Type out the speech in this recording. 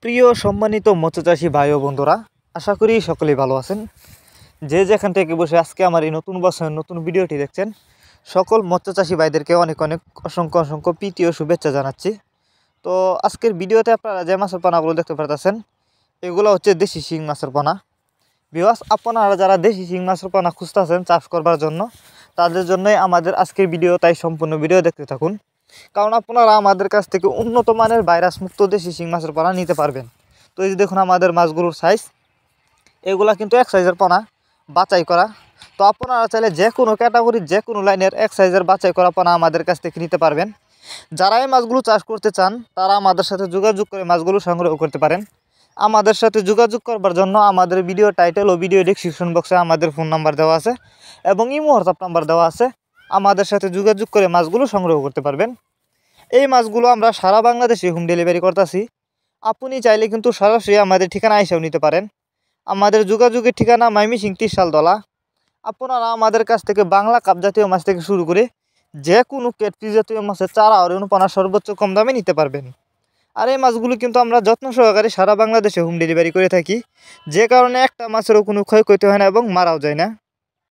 প্রিয় সম্মানিত মৎস্যচাষী ভাই ও বন্ধুরা, আশা করি সকলেই ভালো আছেন। যে যেখান থেকে বসে আজকে আমার এই নতুন বছরের নতুন ভিডিওটি দেখছেন, সকল মৎস্যচাষী ভাইদেরকে অনেক অনেক অসংখ্য প্রীতি ও শুভেচ্ছা জানাচ্ছি। তো আজকের ভিডিওতে আপনারা যে মাছের পোনাগুলো দেখতে পারতেছেন, এগুলো হচ্ছে দেশি শিং মাছের পোনা। ভিউয়ার্স, আপনারা যারা দেশি শিং মাছের পোনা খুঁজতেছেন চাষ করবার জন্য, তাদের জন্যই আমাদের আজকের ভিডিও, তাই সম্পূর্ণ ভিডিও দেখতে থাকুন। কারণ আপনারা আমাদের কাছ থেকে উন্নত মানের ভাইরাস মুক্ত দেশি শিং মাছের পোনা নিতে পারবেন। তো এই যে দেখুন আমাদের মাছগুলোর সাইজ, এগুলা কিন্তু এক সাইজের পোনা, বাছাই করা। তো আপনারা চাইলে যে কোনো ক্যাটাগরির যে কোনো লাইনের এক সাইজের বাছাই করা পোনা আমাদের কাছ থেকে নিতে পারবেন। যারা এই মাছগুলো চাষ করতে চান তারা আমাদের সাথে যোগাযোগ করে মাছগুলো সংগ্রহ করতে পারেন। আমাদের সাথে যোগাযোগ করবার জন্য আমাদের ভিডিও টাইটেল ও ভিডিও ডেসক্রিপশন বক্সে আমাদের ফোন নাম্বার দেওয়া আছে এবং ইমো হোয়াটসঅ্যাপ নাম্বার দেওয়া আছে। আমাদের সাথে যোগাযোগ করে মাছগুলো সংগ্রহ করতে পারবেন। এই মাছগুলো আমরা সারা বাংলাদেশে হোম ডেলিভারি করতেছি। আপনি চাইলে কিন্তু সরাসরি আমাদের ঠিকানা এসেও নিতে পারেন। আমাদের যোগাযোগের ঠিকানা ময়মনসিংহ ত্রিশালতলা। আপনারা আমাদের কাছ থেকে বাংলা কাপ জাতীয় মাছ থেকে শুরু করে যে কোনো ক্যাটফিশ জাতীয় মাছের চারা আর অনুপানা সর্বোচ্চ কম দামে নিতে পারবেন। আর এই মাছগুলো কিন্তু আমরা যত্ন সহকারে সারা বাংলাদেশে হোম ডেলিভারি করে থাকি, যে কারণে একটা মাছেরও কোনো ক্ষয়ক্ষতি হয় না এবং মারাও যায় না।